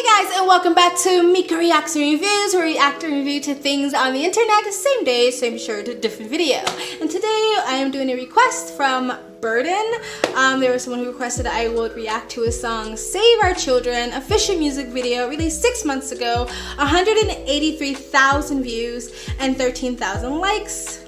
Hey guys, and welcome back to Mika Reacts and Reviews, where we react and review to things on the internet, same day, same shirt, different video. And today I am doing a request from Burden. There was someone who requested I would react to a song, Save Our Children, official music video released 6 months ago, 183,000 views and 13,000 likes.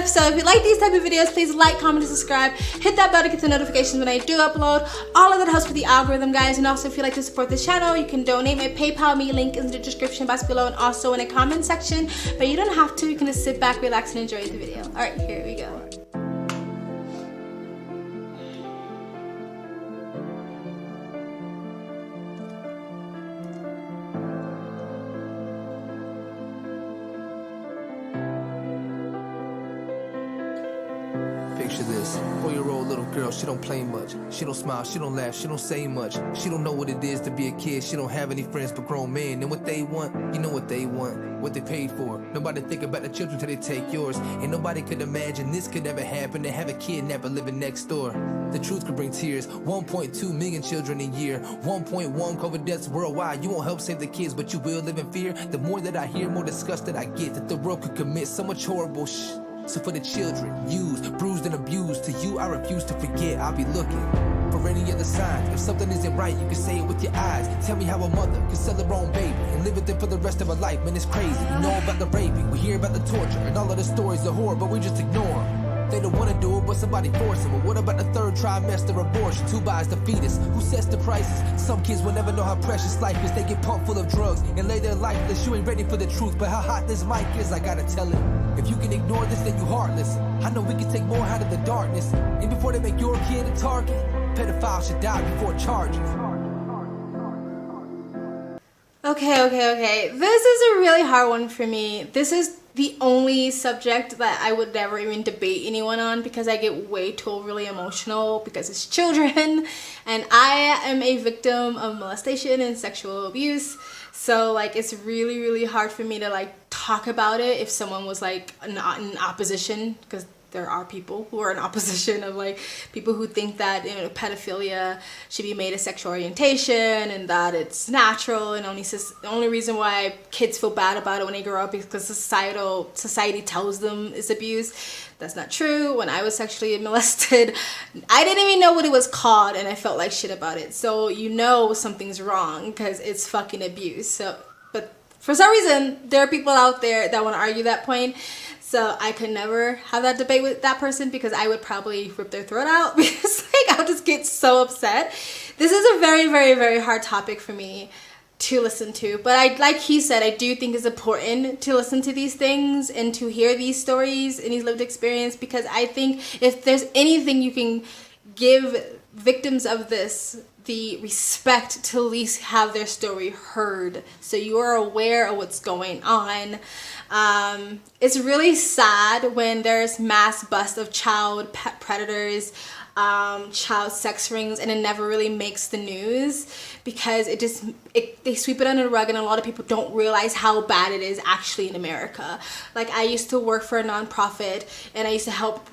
So if you like these type of videos, please like, comment, and subscribe. Hit that bell to get the notifications when I do upload. All of that helps with the algorithm, guys. And also, if you'd like to support this channel, you can donate. My PayPal me link is in the description box below and also in the comment section. But you don't have to. You can just sit back, relax, and enjoy the video. All right, here we go. Picture this, 4-year-old little girl, she don't play much. She don't smile, she don't laugh, she don't say much. She don't know what it is to be a kid. She don't have any friends but grown men. And what they want, you know what they want, what they paid for. Nobody think about the children till they take yours. And nobody could imagine this could ever happen, to have a kidnapper living next door. The truth could bring tears. 1.2 million children a year, 1.1 COVID deaths worldwide. You won't help save the kids, but you will live in fear. The more that I hear, more disgusted I get that the world could commit so much horrible So for the children, used, bruised, and abused, to you I refuse to forget. I'll be looking for any other signs. If something isn't right, you can say it with your eyes. Tell me how a mother can sell her own baby and live with it for the rest of her life. Man, it's crazy. We know about the raping, we hear about the torture, and all of the stories of horror, but we just ignore them. They don't want to do it, but somebody force them. But what about the third trimester abortion? Who buys the fetus? Who sets the prices? Some kids will never know how precious life is. They get pumped full of drugs and lay their life that you ain't ready for the truth. But how hot this mic is, I gotta tell it. If you can ignore this, then you heartless. I know we can take more out of the darkness. And before they make your kid a target, pedophiles should die before charges. Okay. This is a really hard one for me. This is the only subject that I would never even debate anyone on, because I get way too overly emotional because it's children and I am a victim of molestation and sexual abuse. So like it's really hard for me to like talk about it if someone was like not in opposition, because there are people who are in opposition of like people who think that, you know, pedophilia should be made a sexual orientation and that it's natural, and the only reason why kids feel bad about it when they grow up is because society tells them it's abuse. That's not true. When I was sexually molested, I didn't even know what it was called and I felt like shit about it. So you know something's wrong because it's fucking abuse. So, but for some reason, there are people out there that want to argue that point. So I could never have that debate with that person because I would probably rip their throat out because like I'll just get so upset. This is a very hard topic for me to listen to. But like he said, I do think it's important to listen to these things and to hear these stories and these lived experience, because I think if there's anything you can give victims of this, the respect to at least have their story heard so you are aware of what's going on. It's really sad when there's mass bust of child predators, child sex rings, and it never really makes the news because they sweep it under the rug, and a lot of people don't realize how bad it is actually in America. Like I used to work for a nonprofit, and I used to help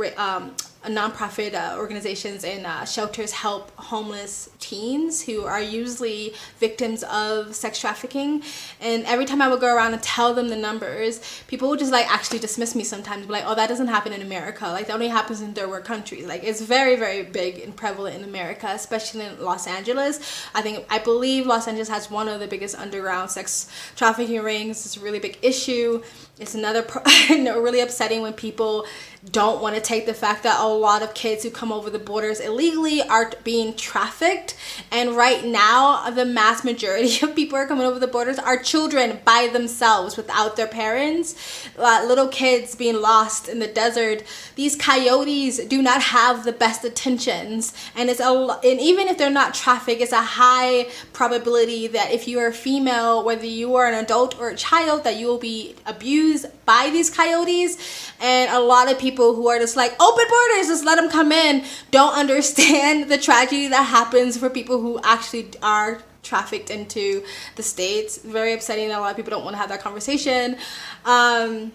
nonprofit organizations and shelters help homeless teens who are usually victims of sex trafficking. And every time I would go around and tell them the numbers, people would just like actually dismiss me sometimes, be like, oh, that doesn't happen in America, like that only happens in third world countries. Like it's very big and prevalent in America, especially in Los Angeles. I believe Los Angeles has one of the biggest underground sex trafficking rings. It's a really big issue. It's another really upsetting when people don't want to take the fact that a lot of kids who come over the borders illegally are being trafficked. And right now, the mass majority of people who are coming over the borders are children by themselves without their parents. Little kids being lost in the desert. These coyotes do not have the best intentions. And even if they're not trafficked, it's a high probability that if you are a female, whether you are an adult or a child, that you will be abused by these coyotes. And a lot of people who are just like, open borders, just let them come in, don't understand the tragedy that happens for people who actually are trafficked into the States. Very upsetting that a lot of people don't want to have that conversation. And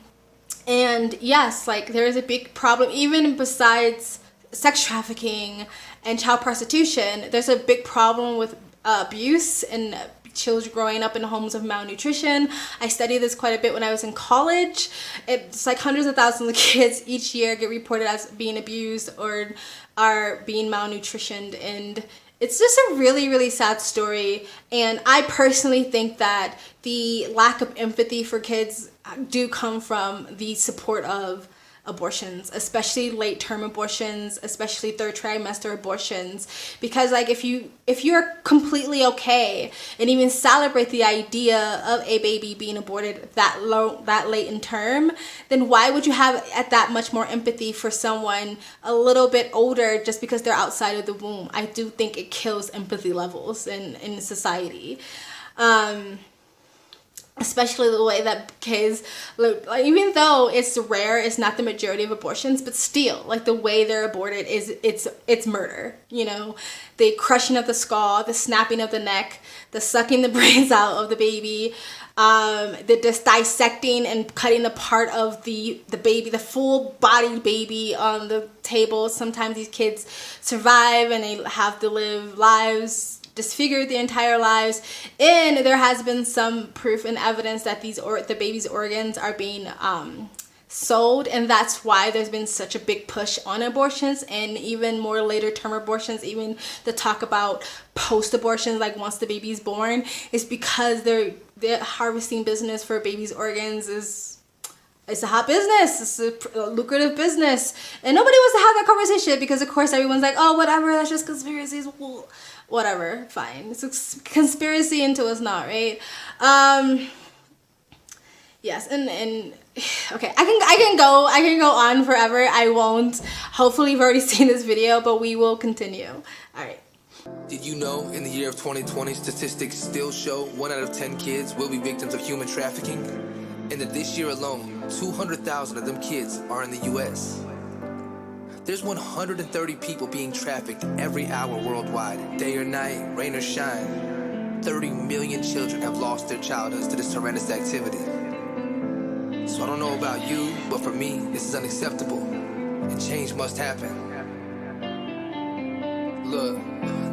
yes, like there is a big problem, even besides sex trafficking and child prostitution, there's a big problem with abuse and children growing up in homes of malnutrition. I studied this quite a bit when I was in college. It's like hundreds of thousands of kids each year get reported as being abused or are being malnutritioned, and it's just a really, really sad story. And I personally think that the lack of empathy for kids do come from the support of abortions, especially late term abortions, especially third trimester abortions, because like if you're completely okay and even celebrate the idea of a baby being aborted that late in term, then why would you have at that much more empathy for someone a little bit older just because they're outside of the womb? I do think it kills empathy levels in society. Especially the way that kids look, like, even though it's rare, it's not the majority of abortions, but still, like, the way they're aborted it's murder. You know, the crushing of the skull, the snapping of the neck, the sucking the brains out of the baby, the just dissecting and cutting apart of the baby, the full bodied baby on the table. Sometimes these kids survive and they have to live lives disfigured their entire lives, and there has been some proof and evidence that the baby's organs are being sold, and that's why there's been such a big push on abortions and even more later term abortions. Even the talk about post abortions, like once the baby's born, is because the harvesting business for baby's organs it's a hot business. It's a lucrative business, and nobody wants to have that conversation because of course everyone's like, oh, whatever, that's just conspiracies. Well, whatever, fine. It's a conspiracy until it's not, right? Yes, and okay, I can go on forever. I won't. Hopefully you've already seen this video, but we will continue. All right. Did you know in the year of 2020, statistics still show 1 out of 10 kids will be victims of human trafficking? And that this year alone, 200,000 of them kids are in the U.S. There's 130 people being trafficked every hour worldwide, day or night, rain or shine. 30 million children have lost their childhoods to this horrendous activity. So I don't know about you, but for me, this is unacceptable, and change must happen. Look,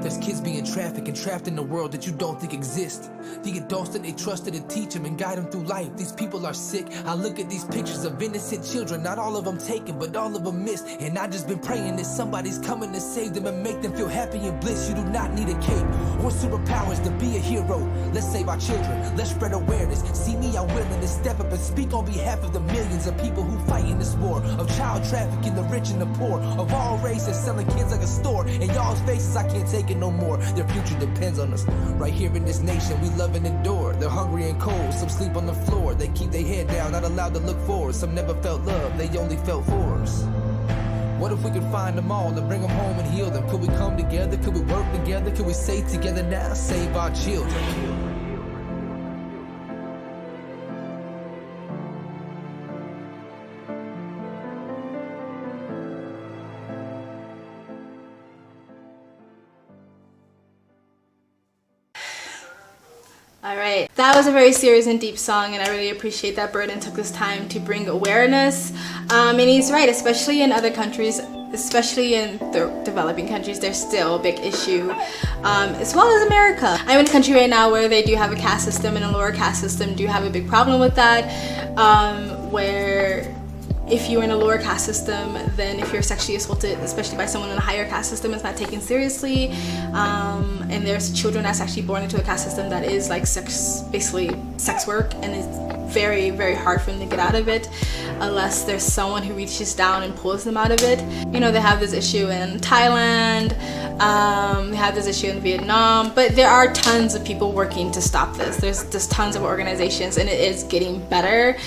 there's kids being trafficked and trapped in a world that you don't think exists. The adults that they trusted to teach them and guide them through life, these people are sick. I look at these pictures of innocent children, not all of them taken, but all of them missed. And I just been praying that somebody's coming to save them and make them feel happy and bliss. You do not need a cape or superpowers to be a hero. Let's save our children, let's spread awareness. See me, I'm willing to step up and speak on behalf of the millions of people who fight in this war of child trafficking, the rich and the poor, of all races, selling kids like a store. In y'all's faces, I can't take it no more. Their future depends on us. Right here in this nation, we love and endure. They're hungry and cold, some sleep on the floor. They keep their head down, not allowed to look forward. Some never felt love, they only felt force. What if we could find them all and bring them home and heal them? Could we come together? Could we work together? Could we say together now, save our children? Alright, that was a very serious and deep song, and I really appreciate that Burden took this time to bring awareness. And he's right, especially in other countries, especially in the developing countries, there's still a big issue, as well as America. I'm in a country right now where they do have a caste system, and a lower caste system do have a big problem with that, where if you're in a lower caste system, then if you're sexually assaulted, especially by someone in a higher caste system, it's not taken seriously. And there's children that's actually born into a caste system that is like basically sex work, and it's very, very hard for them to get out of it unless there's someone who reaches down and pulls them out of it. You know, they have this issue in Thailand, they have this issue in Vietnam, but there are tons of people working to stop this. There's tons of organizations, and it is getting better.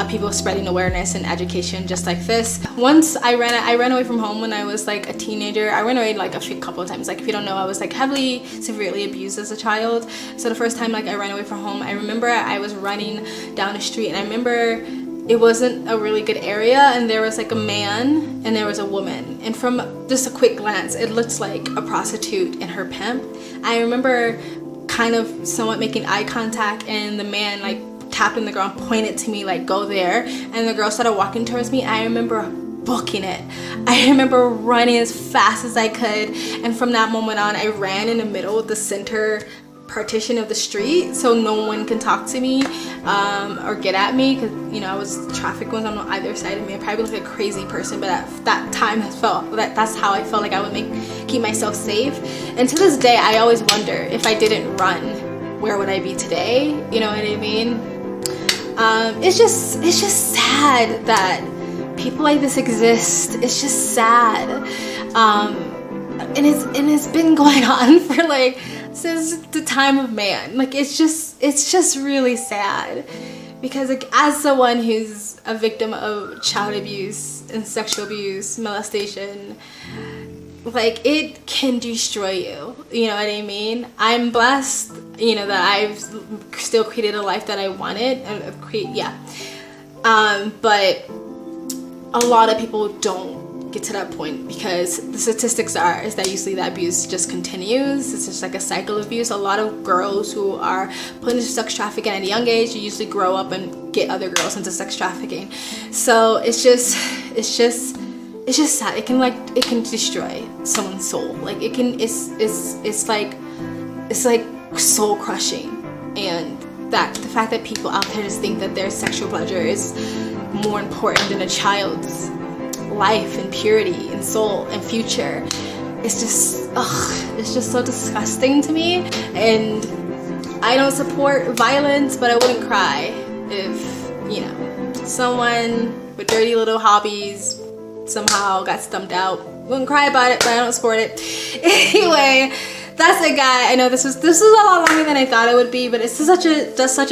People spreading awareness and education just like this. Once I ran away from home when I was like a teenager. I ran away like a couple of times. Like, if you don't know, I was like heavily, severely abused as a child. So the first time like I ran away from home, I remember I was running down the street, and I remember it wasn't a really good area, and there was like a man and there was a woman, and from just a quick glance it looked like a prostitute and her pimp. I remember kind of somewhat making eye contact, and the man like tapped in the ground, pointed to me like, go there, and the girl started walking towards me. I remember booking it. I remember running as fast as I could, and from that moment on, I ran in the middle of the center partition of the street so no one can talk to me or get at me, because you know, I was traffic was on either side of me. I probably looked like a crazy person, but at that time that's how I felt like I would keep myself safe. And to this day, I always wonder, if I didn't run, where would I be today? You know what I mean? It's just sad that people like this exist. It's just sad, and it's been going on for like since the time of man. Like it's just really sad, because like, as someone who's a victim of child abuse and sexual abuse, molestation, like it can destroy you. You know what I mean? I'm blessed, you know, that I've still created a life that I wanted but a lot of people don't get to that point, because the statistics is that usually the abuse just continues. It's just like a cycle of abuse. A lot of girls who are put into sex trafficking at a young age usually grow up and get other girls into sex trafficking. So it's just sad. It can destroy someone's soul. Like it's like soul crushing. And that the fact that people out there just think that their sexual pleasure is more important than a child's life and purity and soul and future, it's just so disgusting to me. And I don't support violence, but I wouldn't cry if, you know, someone with dirty little hobbies somehow got stumped out. Wouldn't cry about it, but I don't support it. Anyway, that's it, guy. I know this was a lot longer than I thought it would be, but it's such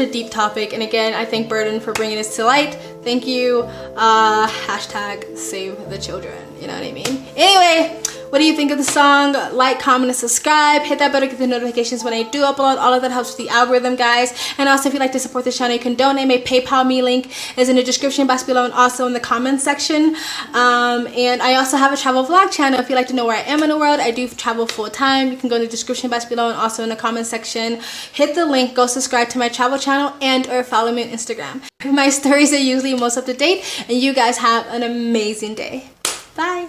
a deep topic. And again, I thank Burden for bringing this to light. Thank you. Hashtag save the children. You know what I mean? Anyway, what do you think of the song? Like, comment, and subscribe. Hit that bell to get the notifications when I do upload. All of that helps with the algorithm, guys. And also, if you'd like to support this channel, you can donate. My PayPal me link is in the description box below and also in the comments section. And I also have a travel vlog channel. If you'd like to know where I am in the world, I do travel full time. You can go in the description box below and also in the comment section. Hit the link, go subscribe to my travel channel, and or follow me on Instagram. My stories are usually most up to date, and you guys have an amazing day. Bye.